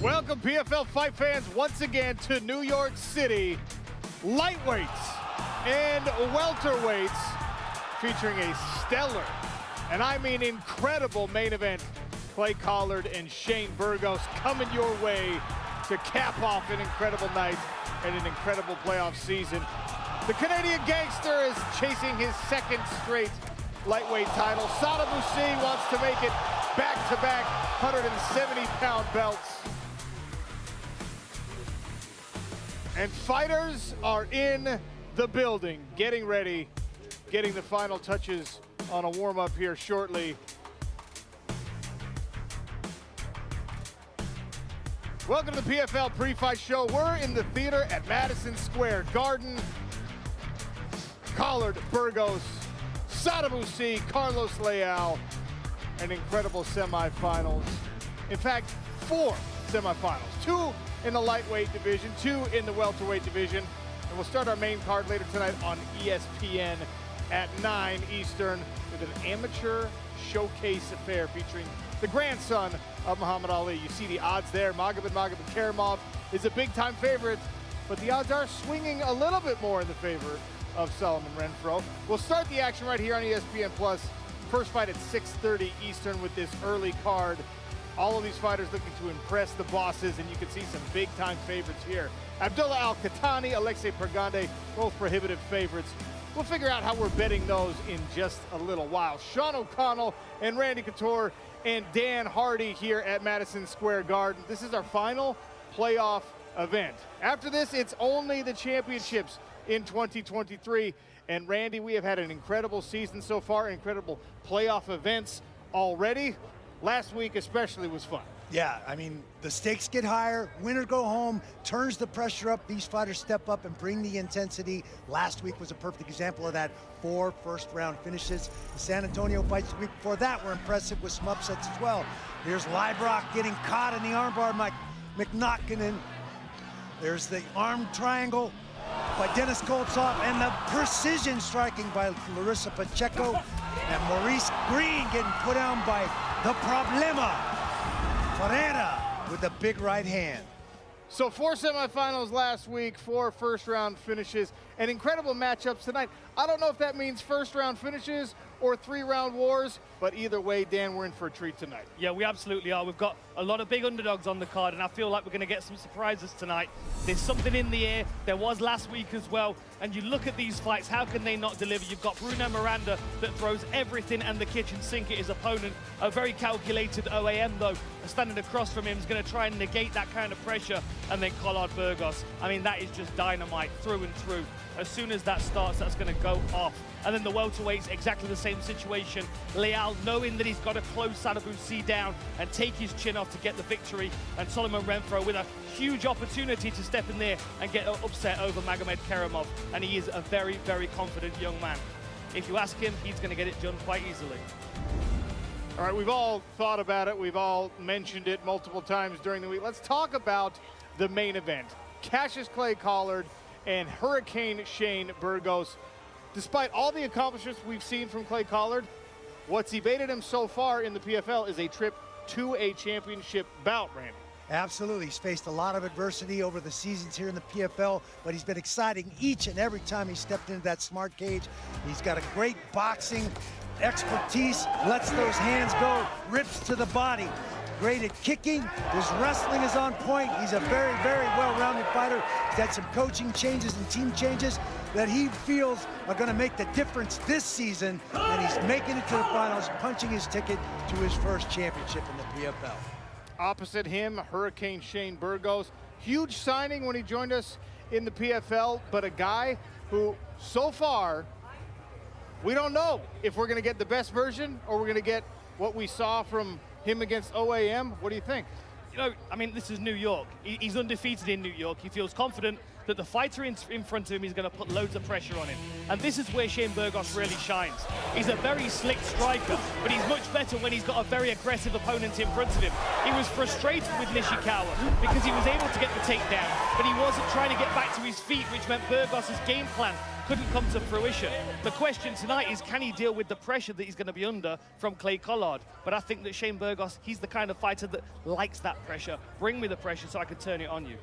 Welcome, PFL fight fans, once again to New York City. Lightweights and welterweights featuring a stellar, and I mean incredible main event. Clay Collard and Shane Burgos coming your way to cap off an incredible night and an incredible playoff season. The Canadian gangster is chasing his second straight lightweight title. Sada Boussi wants to make it back-to-back 170-pound belts. And fighters are in the building, getting ready, getting the final touches on a warm-up here shortly. Welcome to the PFL pre-fight show. We're in the theater at Madison Square Garden. Collard, Burgos, Sada Boussi, Carlos Leal, and incredible semifinals. In fact, 4 semifinals. 2 in the lightweight division, 2 in the welterweight division. And we'll start our main card later tonight on ESPN at 9 Eastern with an amateur showcase affair featuring the grandson of Muhammad Ali. You see the odds there. Magomed Karamov is a big-time favorite, but the odds are swinging a little bit more in the favor of Solomon Renfro. We'll start the action right here on ESPN+. First fight at 6:30 Eastern with this early card. All of these fighters looking to impress the bosses, and you can see some big-time favorites here. Abdullah Al-Khattani, Alexei Pergande, both prohibitive favorites. We'll figure out how we're betting those in just a little while. Sean O'Connell and Randy Couture and Dan Hardy here at Madison Square Garden. This is our final playoff event. After this, it's only the championships in 2023. And Randy, we have had an incredible season so far, incredible playoff events already. Last week especially was fun. Yeah, I mean, the stakes get higher, winner go home, turns the pressure up. These fighters step up and bring the intensity. Last week was a perfect example of that. 4 first-round finishes. The San Antonio fights the week before that were impressive with some upsets as well. Here's Leibrock getting caught in the armbar by McNaughton. There's the arm triangle by Dennis Koltsov, and the precision striking by Larissa Pacheco, and Maurice Green getting put down by the Problema Ferreira with a big right hand. So 4 semifinals last week, 4 first-round finishes, and incredible matchups tonight. I don't know if that means first-round finishes or 3-round wars, but either way, Dan, we're in for a treat tonight. Yeah, we absolutely are. We've got a lot of big underdogs on the card, and I feel like we're going to get some surprises tonight. There's something in the air. There was last week as well. And you look at these fights, how can they not deliver? You've got Bruno Miranda that throws everything and the kitchen sink at his opponent. A very calculated OAM, though, standing across from him is going to try and negate that kind of pressure. And then Collard Burgos. I mean, that is just dynamite through and through. As soon as that starts, that's going to go off. And then the welterweights, exactly the same situation. Leal knowing that he's got to close Sada Boussi down and take his chin off to get the victory. And Solomon Renfro with a huge opportunity to step in there and get an upset over Magomed Karamov. And he is a very, very confident young man. If you ask him, he's going to get it done quite easily. All right, we've all thought about it. We've all mentioned it multiple times during the week. Let's talk about the main event. Cassius Clay Collard and Hurricane Shane Burgos. Despite all the accomplishments we've seen from Clay Collard, what's evaded him so far in the PFL is a trip to a championship bout, Randy. Absolutely. He's faced a lot of adversity over the seasons here in the PFL, but he's been exciting each and every time he stepped into that smart cage. He's got a great boxing expertise, lets those hands go, rips to the body. Great at kicking. His wrestling is on point. He's a very, very well-rounded fighter. He's had some coaching changes and team changes that he feels are going to make the difference this season, and he's making it to the finals, punching his ticket to his first championship in the PFL. Opposite him, Hurricane Shane Burgos. Huge signing when he joined us in the PFL, but a guy who, so far, we don't know if we're going to get the best version or we're going to get what we saw from him against OAM. What do you think? You know, I mean, this is New York. He's undefeated in New York. He feels confident that the fighter in front of him is going to put loads of pressure on him. And this is where Shane Burgos really shines. He's a very slick striker, but he's much better when he's got a very aggressive opponent in front of him. He was frustrated with Nishikawa because he was able to get the takedown, but he wasn't trying to get back to his feet, which meant Burgos' game plan couldn't come to fruition. The question tonight is, can he deal with the pressure that he's going to be under from Clay Collard? But I think that Shane Burgos, he's the kind of fighter that likes that pressure. Bring me the pressure so I can turn it on you.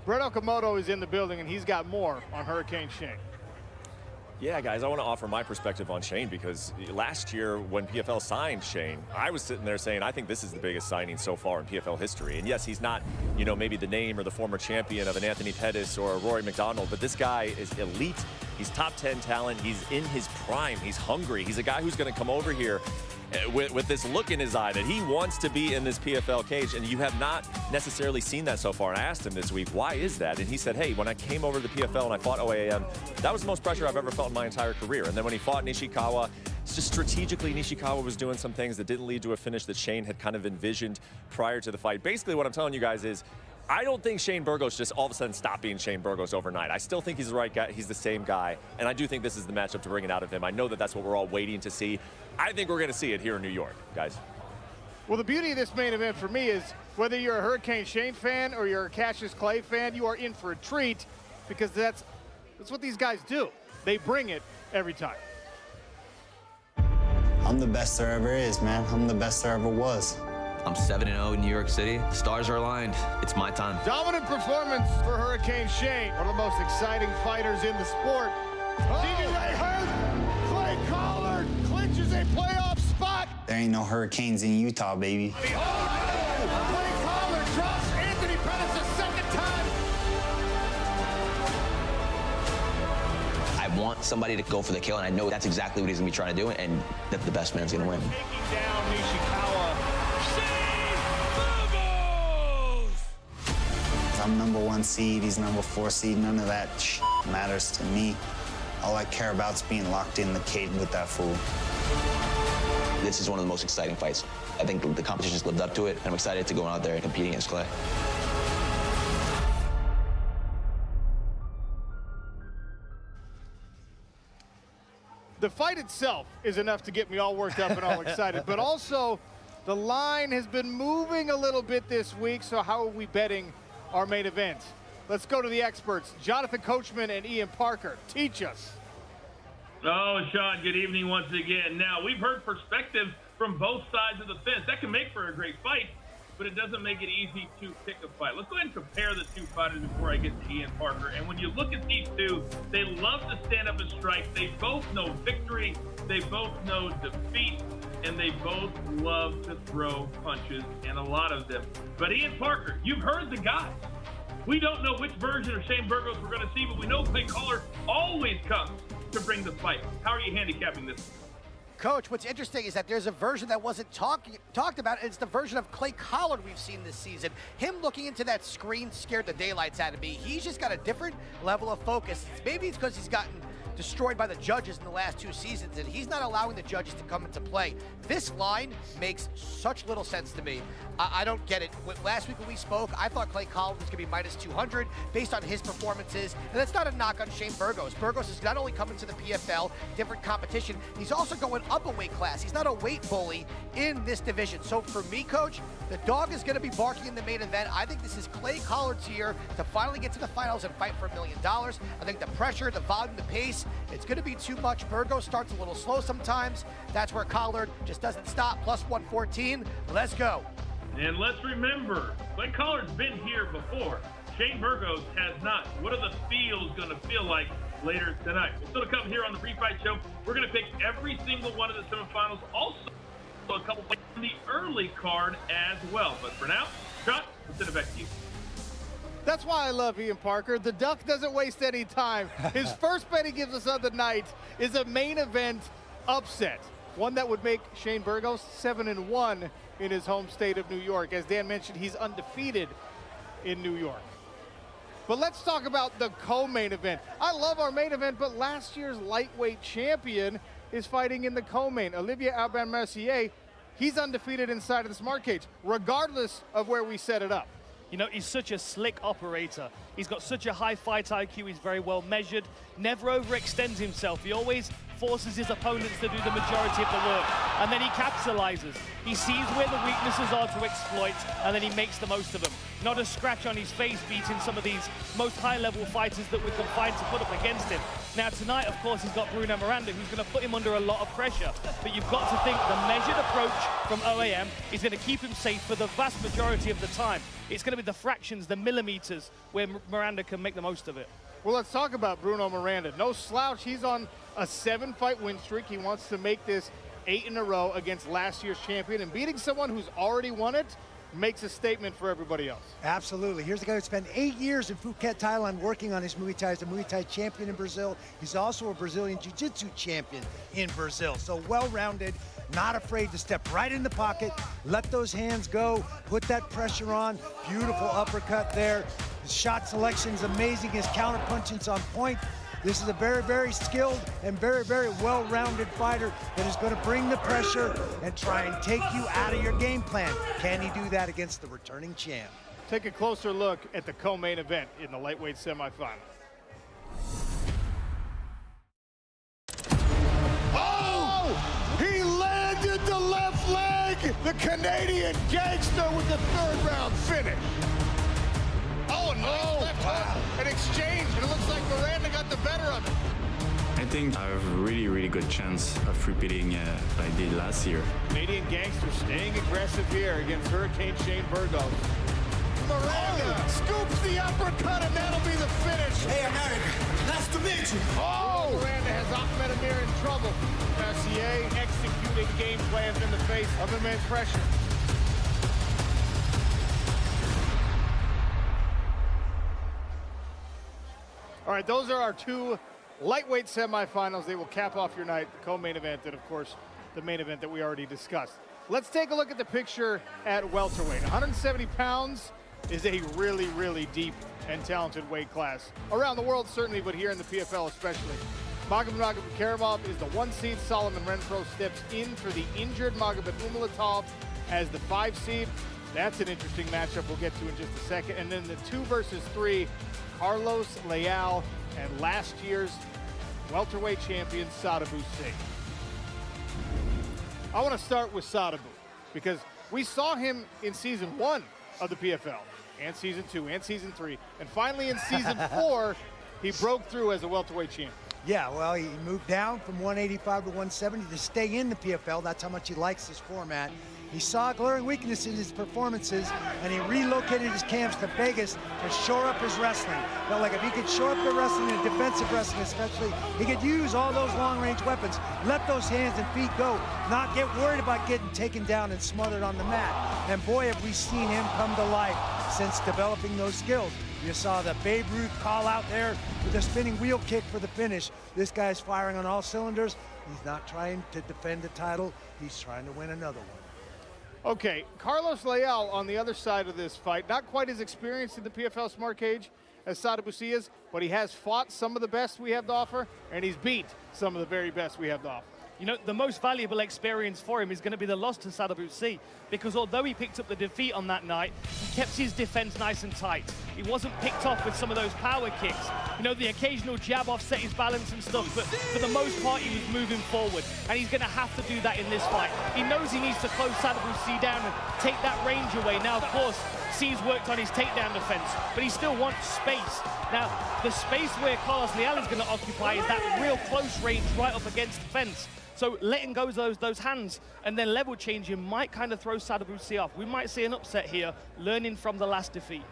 Brett Okamoto is in the building, and he's got more on Hurricane Shane. Yeah, guys, I want to offer my perspective on Shane, because last year when PFL signed Shane, I was sitting there saying, I think this is the biggest signing so far in PFL history. And yes, he's not, you know, maybe the name or the former champion of an Anthony Pettis or a Rory McDonald, but this guy is elite. He's top 10 talent. He's in his prime. He's hungry. He's a guy who's going to come over here with this look in his eye that he wants to be in this PFL cage, and you have not necessarily seen that so far. And I asked him this week, why is that? And he said, hey, when I came over to the PFL and I fought OAM, that was the most pressure I've ever felt in my entire career. And then when he fought Nishikawa, it's just strategically Nishikawa was doing some things that didn't lead to a finish that Shane had kind of envisioned prior to the fight. Basically what I'm telling you guys is, I don't think Shane Burgos just all of a sudden stopped being Shane Burgos overnight. I still think he's the right guy. He's the same guy. And I do think this is the matchup to bring it out of him. I know that that's what we're all waiting to see. I think we're going to see it here in New York, guys. Well, the beauty of this main event for me is whether you're a Hurricane Shane fan or you're a Cassius Clay fan, you are in for a treat, because that's what these guys do. They bring it every time. I'm the best there ever is, man. I'm the best there ever was. I'm 7-0 in New York City. The stars are aligned. It's my time. Dominant performance for Hurricane Shane, one of the most exciting fighters in the sport. Stevie Ray hurt. Clay Collard clinches a playoff spot. There ain't no hurricanes in Utah, baby. Oh, no! Clay Collard drops Anthony Pettis a second time. I want somebody to go for the kill, and I know that's exactly what he's going to be trying to do, and that the best man's going to win. Taking down Nishikawa. I'm #1 seed, he's #4 seed. None of that matters to me. All I care about is being locked in the cage with that fool. This is one of the most exciting fights. I think the competition's lived up to it, and I'm excited to go out there and compete against Clay. The fight itself is enough to get me all worked up and all excited, but also the line has been moving a little bit this week, so how are we betting our main event? Let's go to the experts, Jonathan Coachman and Ian Parker. Teach us. Oh, Sean, good evening once again. Now, we've heard perspective from both sides of the fence. That can make for a great fight, but it doesn't make it easy to pick a fight. Let's go ahead and compare the two fighters before I get to Ian Parker. And when you look at these two, they love to stand up and strike. They both know victory. They both know defeat. And they both love to throw punches, and a lot of them. But Ian Parker, you've heard the guys. We don't know which version of Shane Burgos we're going to see, but we know Clay Collard always comes to bring the fight. How are you handicapping this? Coach, what's interesting is that there's a version that wasn't talked about, and it's the version of Clay Collard we've seen this season. Him looking into that screen scared the daylights out of me. He's just got a different level of focus. Maybe it's because he's gotten destroyed by the judges in the last 2 seasons, and he's not allowing the judges to come into play. This line makes such little sense to me. I don't get it. Last week when we spoke, I thought Clay Collard was going to be -200 based on his performances, and that's not a knock on Shane Burgos. Burgos is not only coming to the PFL, different competition, he's also going up a weight class. He's not a weight bully in this division. So for me, Coach, the dog is going to be barking in the main event. I think this is Clay Collard's year to finally get to the finals and fight for $1 million. I think the pressure, the volume, the pace, it's going to be too much. Burgos starts a little slow sometimes. That's where Collard just doesn't stop. +114. Let's go. And let's remember, Clay Collard's been here before. Shane Burgos has not. What are the feels going to feel like later tonight? Well, still to come here on the pre-fight show, we're going to pick every single one of the semifinals. Also, a couple fights in the early card as well. But for now, Scott, let's send it back to you. That's why I love Ian Parker. The Duck doesn't waste any time. His first bet he gives us on the night is a main event upset. One that would make Shane Burgos 7-1 in his home state of New York. As Dan mentioned, he's undefeated in New York. But let's talk about the co-main event. I love our main event, but last year's lightweight champion is fighting in the co-main. Olivier Aubin-Mercier, he's undefeated inside of the Smart Cage, regardless of where we set it up. You know, he's such a slick operator. He's got such a high fight IQ. He's very well measured, never overextends himself. He always forces his opponents to do the majority of the work, and then he capitalizes. He sees where the weaknesses are to exploit, and then he makes the most of them. Not a scratch on his face beating some of these most high-level fighters that we can find to put up against him. Now tonight, of course, he's got Bruno Miranda, who's going to put him under a lot of pressure. But you've got to think the measured approach from OAM is going to keep him safe for the vast majority of the time. It's going to be the fractions, the millimeters, where Miranda can make the most of it. Well, let's talk about Bruno Miranda. No slouch. He's on a 7-fight win streak. He wants to make this 8 in a row against last year's champion, and beating someone who's already won it makes a statement for everybody else. Absolutely. Here's a guy who spent 8 years in Phuket, Thailand, working on his Muay Thai. He's a Muay Thai champion in Brazil. He's also a Brazilian Jiu-Jitsu champion in Brazil. So well-rounded, not afraid to step right in the pocket, let those hands go, put that pressure on. Beautiful uppercut there. His shot selection is amazing. His counter-punching's on point. This is a very, very skilled and very, very well-rounded fighter that is going to bring the pressure and try and take you out of your game plan. Can he do that against the returning champ? Take a closer look at the co-main event in the lightweight semifinal. Oh! He landed the left leg! The Canadian gangster with the 3rd round finish. Oh, no! Left hook, an exchange, and it looks like Miranda got the better of it. I think I have a really, really good chance of repeating what I did last year. Canadian gangster staying aggressive here against Hurricane Shane Burgos. Miranda scoops the uppercut, and that'll be the finish. Hey, America, nice to meet you. Oh! Miranda has Ahmed Amir in trouble. Mercier executing game plans in the face of immense pressure. All right, those are our 2 lightweight semifinals. They will cap off your night, the co-main event, and of course, the main event that we already discussed. Let's take a look at the picture at welterweight. 170 pounds is a really, really deep and talented weight class. Around the world, certainly, but here in the PFL especially. Magomed Karimov is the 1 seed. Solomon Renfro steps in for the injured Magomed Umalatov as the 5 seed. That's an interesting matchup we'll get to in just a second. And then the 2 versus 3, Carlos Leal and last year's welterweight champion, Sadibou Sy. I want to start with Sadibou because we saw him in season 1 of the PFL, and season 2, and season 3, and finally in season 4, he broke through as a welterweight champion. Yeah, well, he moved down from 185 to 170 to stay in the PFL. That's how much he likes this format. He saw a glaring weakness in his performances, and he relocated his camps to Vegas to shore up his wrestling. Felt like if he could shore up the wrestling and defensive wrestling especially, he could use all those long-range weapons, let those hands and feet go, not get worried about getting taken down and smothered on the mat. And boy, have we seen him come to life since developing those skills. You saw the Babe Ruth call out there with a spinning wheel kick for the finish. This guy's firing on all cylinders. He's not trying to defend the title. He's trying to win another one. Okay, Carlos Leal on the other side of this fight, not quite as experienced in the PFL Smart Cage as Sadibou Sy is, but he has fought some of the best we have to offer, and he's beat some of the very best we have to offer. You know, the most valuable experience for him is going to be the loss to Sadibou Sy, because although he picked up the defeat on that night, he kept his defense nice and tight. He wasn't picked off with some of those power kicks. You know, the occasional jab offset his balance and stuff, but for the most part, he was moving forward, and he's going to have to do that in this fight. He knows he needs to close Sadibou Sy down and take that range away. Now, of course, Sy's worked on his takedown defense, but he still wants space. Now, the space where Carlos Leal is going to occupy is that real close range right up against the fence. So letting go those hands and then level changing might kind of throw Sadibou Sy off. We might see an upset here, learning from the last defeat.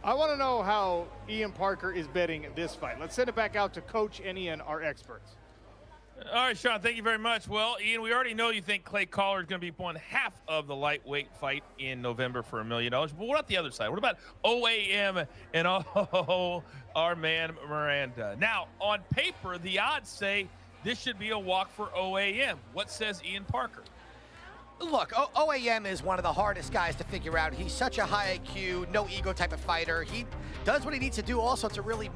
I want to know how Ian Parker is betting this fight. Let's send it back out to Coach and Ian, our experts. All right, Sean, thank you very much. Well, Ian, we already know you think Clay Collard is going to be one half of the lightweight fight in November for $1 million. But what about the other side? What about OAM and our man Miranda? Now, on paper, the odds say this should be a walk for OAM. What says Ian Parker? Look, OAM is one of the hardest guys to figure out. He's such a high IQ, no ego type of fighter. He does what he needs to do also to really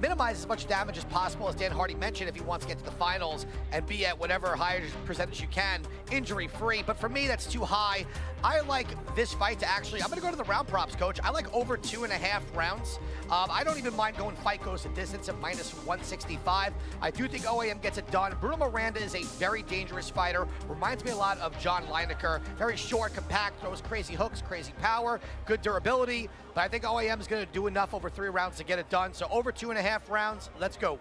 minimize as much damage as possible, as Dan Hardy mentioned, if he wants to get to the finals and be at whatever higher percentage you can, injury-free. But for me, that's too high. I like this fight to actually, I'm going to go to the round props, Coach. I like over 2.5 rounds. I don't even mind going fight goes the distance at -165. I do think OAM gets it done. Bruno Miranda is a very dangerous fighter. Reminds me a lot of John Lineker. Very short, compact, throws crazy hooks, crazy power, good durability. But I think OAM is going to do enough over 3 rounds to get it done. So over 2.5 rounds, let's go.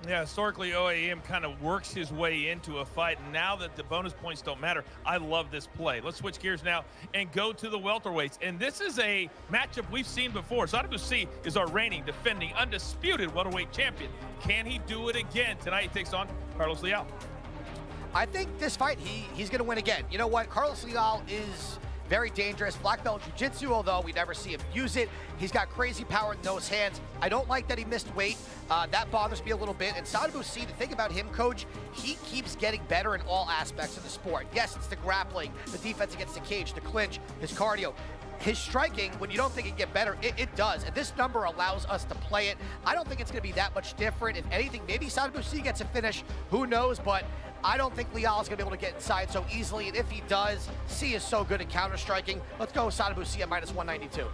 Yeah, historically, OAM kind of works his way into a fight. And now that the bonus points don't matter, I love this play. Let's switch gears now and go to the welterweights. And this is a matchup we've seen before. Sadibou is our reigning, defending, undisputed welterweight champion. Can he do it again? Tonight he takes on Carlos Leal. I think this fight, he's going to win again. You know what? Carlos Leal is very dangerous. Black belt jiu-jitsu, although we never see him use it. He's got crazy power in those hands. I don't like that he missed weight. That bothers me a little bit. And Sadibou, the thing about him, Coach, he keeps getting better in all aspects of the sport. Yes, it's the grappling, the defense against the cage, the clinch, his cardio. His striking, when you don't think it can get better, it does. And this number allows us to play it. I don't think it's going to be that much different. If anything, maybe Sadibou gets a finish. Who knows? But I don't think Leal is going to be able to get inside so easily. And if he does, C is so good at counter-striking. Let's go Sadibou at -192.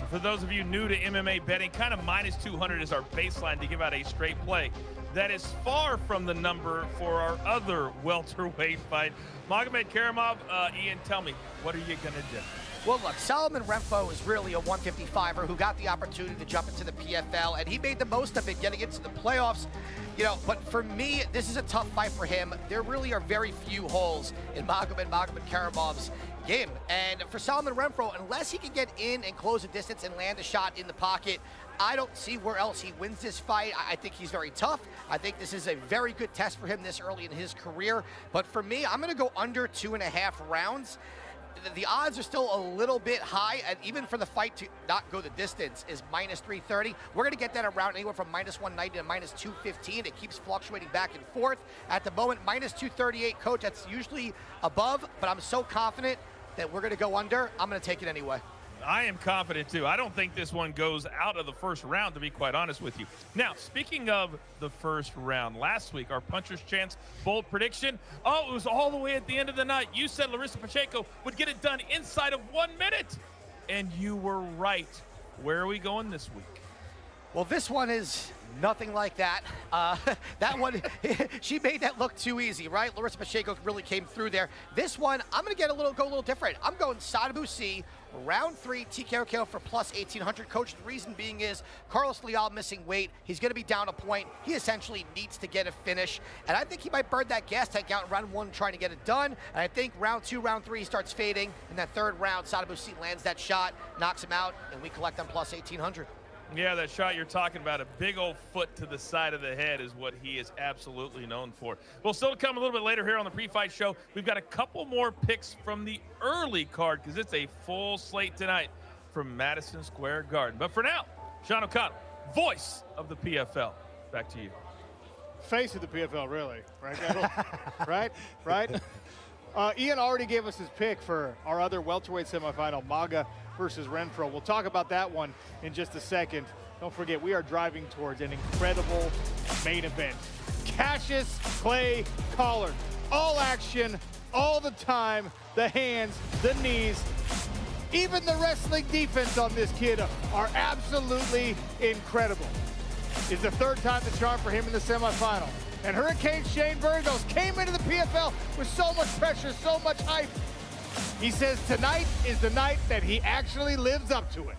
For those of you new to MMA betting, kind of -200 is our baseline to give out a straight play. That is far from the number for our other welterweight fight. Magomed Karamov, Ian, tell me, what are you going to do? Well, look, Solomon Renfro is really a 155er who got the opportunity to jump into the PFL, and he made the most of it getting into the playoffs. You know, but for me, this is a tough fight for him. There really are very few holes in Magomed Karamov's game. And for Solomon Renfro, unless he can get in and close a distance and land a shot in the pocket, I don't see where else he wins this fight. I think he's very tough. I think this is a very good test for him this early in his career. But for me, I'm going to go under 2.5 rounds. The odds are still a little bit high, and even for the fight to not go the distance is -330. We're going to get that around anywhere from -190 to -215. It keeps fluctuating back and forth. At the moment, -238, Coach, that's usually above, but I'm so confident that we're going to go under. I'm going to take it anyway. I am confident too. I don't think this one goes out of the first round, to be quite honest with you. Now, speaking of the first round, last week, our Puncher's Chance bold prediction, it was all the way at the end of the night. You said Larissa Pacheco would get it done inside of 1 minute, and you were right. Where are we going this week? Well, this one is nothing like that. That one, she made that look too easy, right? Larissa Pacheco really came through there. This one, I'm going to go a little different. I'm going Sadibou, round 3, TKO for +1800. Coach, the reason being is Carlos Leal missing weight. He's going to be down a point. He essentially needs to get a finish. And I think he might burn that gas tank out in round 1 trying to get it done. And I think round 2, round 3 starts fading. In that 3rd round, Sadibou lands that shot, knocks him out, and we collect on +1800. Yeah, that shot you're talking about, a big old foot to the side of the head, is what he is absolutely known for. Well, still to come a little bit later here on the pre-fight show, we've got a couple more picks from the early card because it's a full slate tonight from Madison Square Garden. But for now, Sean O'Connell, voice of the PFL. Back to you. Face of the PFL, really, right? right? Ian already gave us his pick for our other welterweight semifinal, Maga versus Renfro. We'll talk about that one in just a second. Don't forget, we are driving towards an incredible main event. Cassius Clay Collard. All action, all the time, the hands, the knees, even the wrestling defense on this kid are absolutely incredible. It's the 3rd time the charm for him in the semifinal. And Hurricane Shane Burgos came into the PFL with so much pressure, so much hype. He says tonight is the night that he actually lives up to it.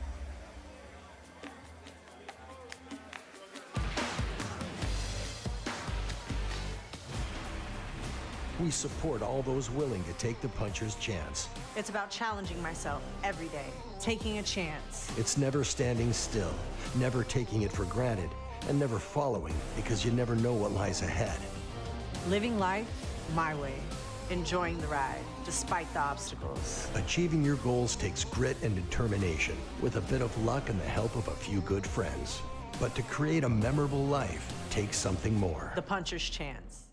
We support all those willing to take the puncher's chance. It's about challenging myself every day, taking a chance. It's never standing still, never taking it for granted, and never following because you never know what lies ahead. Living life my way, enjoying the ride, despite the obstacles. Achieving your goals takes grit and determination, with a bit of luck and the help of a few good friends. But to create a memorable life takes something more. The puncher's chance.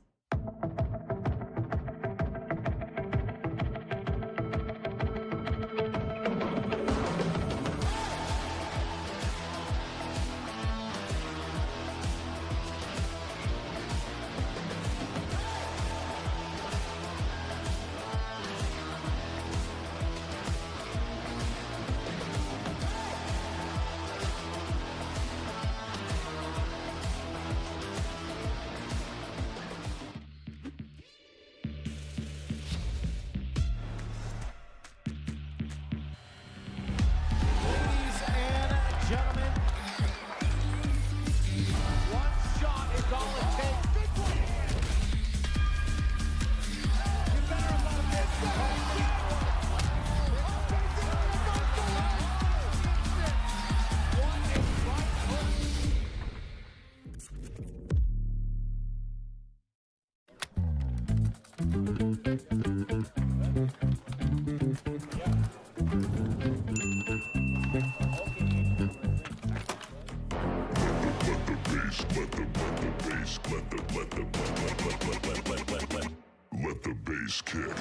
bass kick.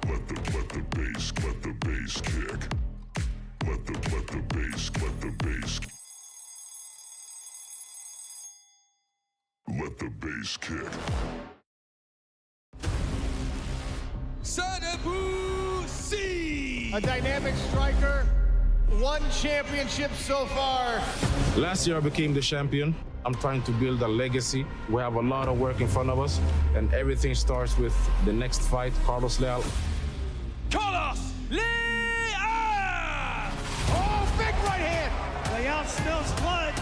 Let the bass kick. Let the bass kick. Let the bass kick. A dynamic striker, one championship so far. Last year I became the champion. I'm trying to build a legacy. We have a lot of work in front of us, and everything starts with the next fight, Carlos Leal. Carlos Leal! Oh, big right hand! Leal smells blood.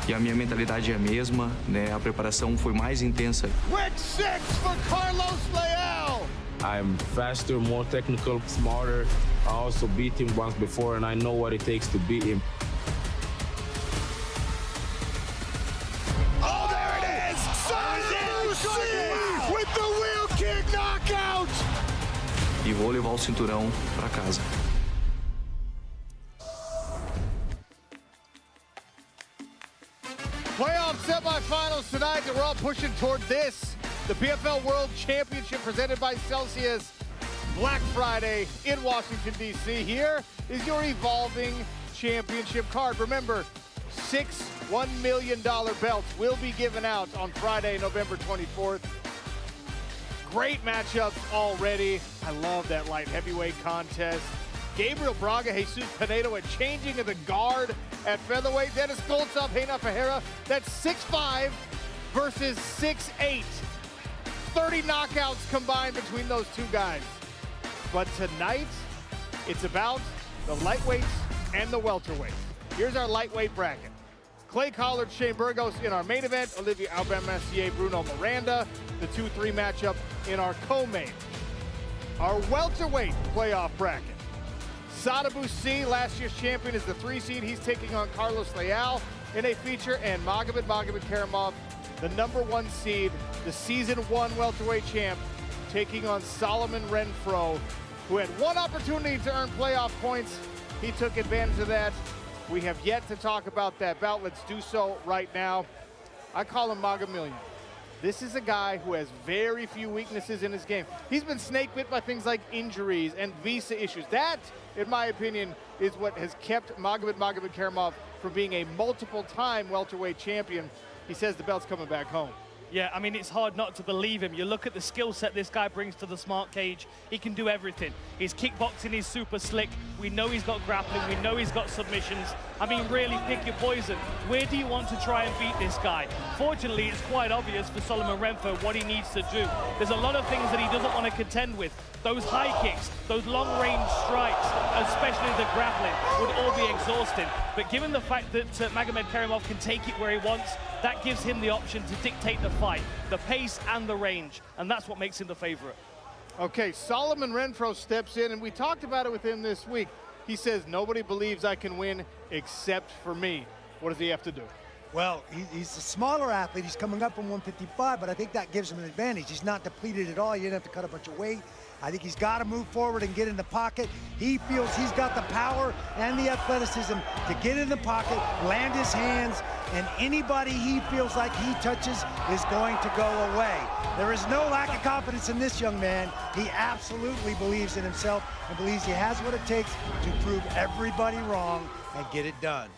E a minha mentalidade é a mesma, né? A preparação foi mais intensa. Quick six for Carlos Leal! I'm faster, more technical, smarter. I also beat him once before, and I know what it takes to beat him. Oh, there it is! Wow. With the wheel kick knockout! E vou levar o cinturão para casa. Playoff semifinals tonight, and we're all pushing toward this. The PFL World Championship presented by Celsius. Black Friday in Washington, D.C. Here is your evolving championship card. Remember, 6 $1 million belts will be given out on Friday, November 24th. Great matchups already. I love that light heavyweight contest. Gabriel Braga, Jesus Pinedo, a changing of the guard at featherweight. Dennis Goltsov, Reina Ferreira. That's 6'5" versus 6'8". 30 knockouts combined between those two guys. But tonight, it's about the lightweights and the welterweights. Here's our lightweight bracket. Clay Collard, Shane Burgos in our main event. Olivier Aubin-Mercier, Bruno Miranda. The 2-3 matchup in our co-main. Our welterweight playoff bracket. Sadibou Sy, last year's champion, is the 3 seed. He's taking on Carlos Leal in a feature, and Magomed Karamov, the number 1 seed, the season 1 welterweight champ, taking on Solomon Renfro, who had one opportunity to earn playoff points. He took advantage of that. We have yet to talk about that bout. Let's do so right now. I call him Magamillion. This is a guy who has very few weaknesses in his game. He's been snake bit by things like injuries and visa issues. That, in my opinion, is what has kept Magomed Karamov from being a multiple-time welterweight champion. He says the belt's coming back home. Yeah, I mean, it's hard not to believe him. You look at the skill set this guy brings to the smart cage. He can do everything. His kickboxing is super slick. We know he's got grappling. We know he's got submissions. I mean, really pick your poison. Where do you want to try and beat this guy? Fortunately, it's quite obvious for Solomon Renfro what he needs to do. There's a lot of things that he doesn't want to contend with. Those high kicks, those long-range strikes, especially the grappling, would all be exhausting. But given the fact that Magomed Karamov can take it where he wants, that gives him the option to dictate the fight, the pace and the range, and that's what makes him the favorite. Okay, Solomon Renfro steps in, and we talked about it with him this week. He says, nobody believes I can win except for me. What does he have to do? Well, he's a smaller athlete. He's coming up from 155, but I think that gives him an advantage. He's not depleted at all. You didn't have to cut a bunch of weight. I think he's got to move forward and get in the pocket. He feels he's got the power and the athleticism to get in the pocket, land his hands, and anybody he feels like he touches is going to go away. There is no lack of confidence in this young man. He absolutely believes in himself and believes he has what it takes to prove everybody wrong and get it done.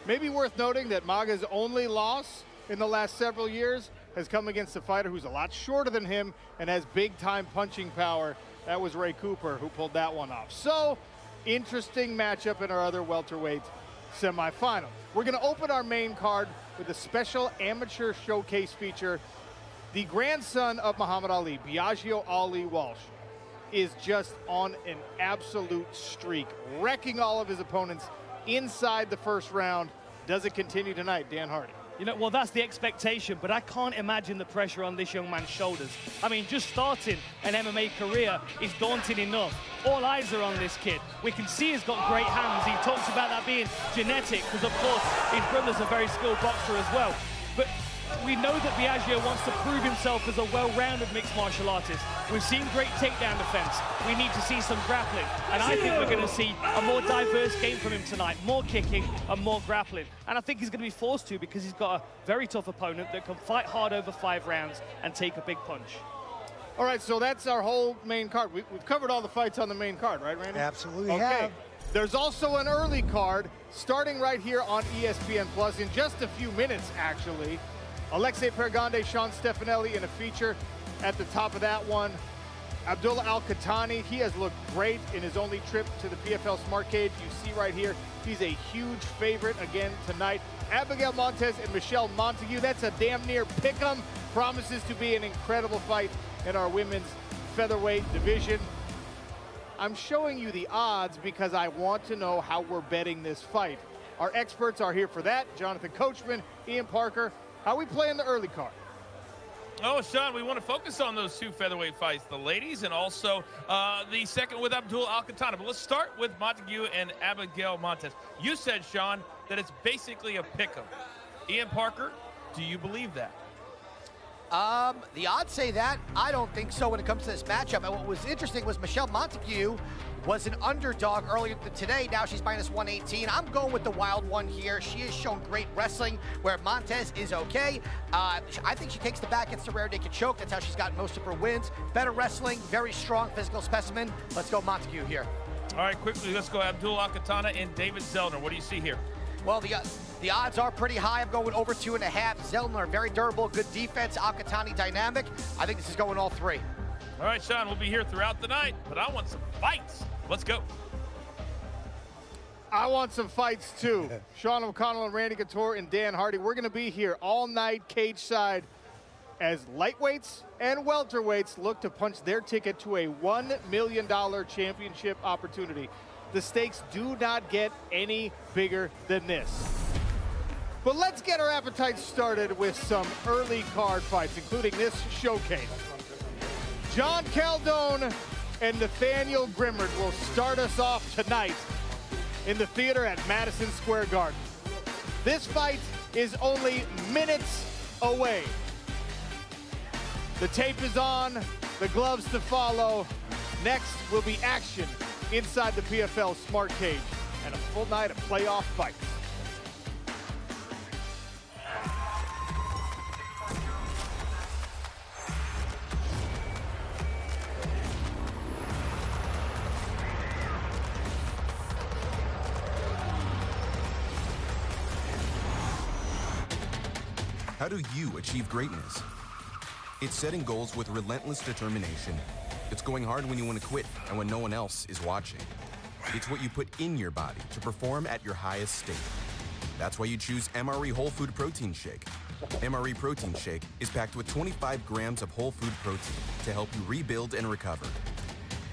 Maybe worth noting that Maga's only loss in the last several years has come against a fighter who's a lot shorter than him and has big-time punching power. That was Ray Cooper who pulled that one off. So, interesting matchup in our other welterweight semifinal. We're going to open our main card with a special amateur showcase feature. The grandson of Muhammad Ali, Biagio Ali Walsh, is just on an absolute streak, wrecking all of his opponents inside the first round. Does it continue tonight, Dan Hardy? You know, well, that's the expectation, but I can't imagine the pressure on this young man's shoulders. I mean, just starting an MMA career is daunting enough. All eyes are on this kid. We can see he's got great hands. He talks about that being genetic, because, of course, his brother's a very skilled boxer as well. But we know that Biagio wants to prove himself as a well-rounded mixed martial artist. We've seen great takedown defense. We need to see some grappling. And I think we're going to see a more diverse game from him tonight. More kicking and more grappling. And I think he's going to be forced to, because he's got a very tough opponent that can fight hard over 5 rounds and take a big punch. All right, so that's our whole main card. We've covered all the fights on the main card, right, Randy? Absolutely okay. have. There's also an early card starting right here on ESPN Plus in just a few minutes, actually. Alexei Pergande, Sean Stefanelli in a feature at the top of that one. Abdullah Al-Qahtani, he has looked great in his only trip to the PFL Smart Cage. You see right here, he's a huge favorite again tonight. Abigail Montez and Michelle Montague, that's a damn near pick'em. Promises to be an incredible fight in our women's featherweight division. I'm showing you the odds because I want to know how we're betting this fight. Our experts are here for that. Jonathan Coachman, Ian Parker. How we play in the early card? Oh, Sean, we want to focus on those two featherweight fights, the ladies and also the second with Abdul Al-Qahtani. But let's start with Montague and Abigail Montez. You said, Sean, that it's basically a pick'em. Ian Parker, do you believe that? The odds say that. I don't think so when it comes to this matchup. And what was interesting was Michelle Montague was an underdog earlier today. Now she's minus 118. I'm going with the wild one here. She has shown great wrestling where Montez is okay. I think she takes the back against the rear naked choke. That's how she's gotten most of her wins. Better wrestling, very strong physical specimen. Let's go Montague here. All right, quickly, let's go Abdul Al-Qahtani and David Zellner. What do you see here? Well, the odds are pretty high. I'm going over 2.5. Zellner, very durable, good defense. Al-Qahtani dynamic. I think this is going all three. All right, Sean, we'll be here throughout the night, but I want some fights. Let's go. I want some fights too. Sean O'Connell and Randy Couture and Dan Hardy. We're going to be here all night cage side as lightweights and welterweights look to punch their ticket to a $1 million championship opportunity. The stakes do not get any bigger than this. But let's get our appetites started with some early card fights, including this showcase. John Caldone and Nathaniel Grimmard will start us off tonight in the theater at Madison Square Garden. This fight is only minutes away. The tape is on, the gloves to follow. Next will be action inside the PFL Smart Cage and a full night of playoff fights. How do you achieve greatness? It's setting goals with relentless determination. It's going hard when you want to quit and when no one else is watching. It's what you put in your body to perform at your highest state. That's why you choose MRE Whole Food Protein Shake. MRE Protein Shake is packed with 25 grams of whole food protein to help you rebuild and recover.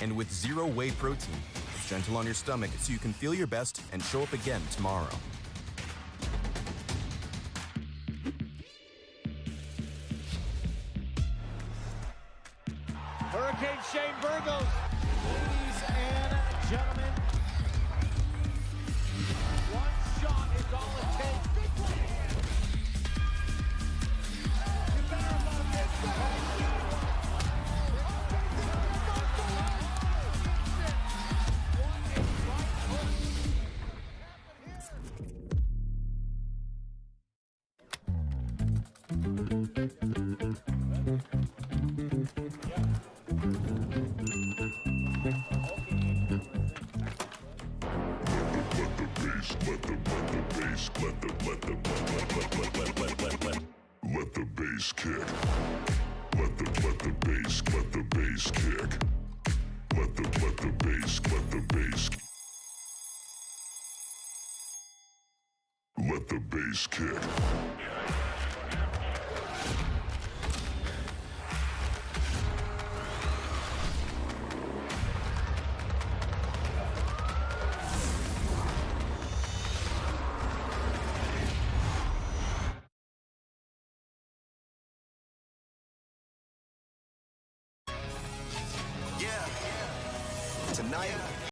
And with zero whey protein, it's gentle on your stomach so you can feel your best and show up again tomorrow. Hurricane Shane Burgos. Ladies and gentlemen, one shot is all it takes. You better love this. Let the bass kick. Let the bass kick. Let the bass Let the bass kick.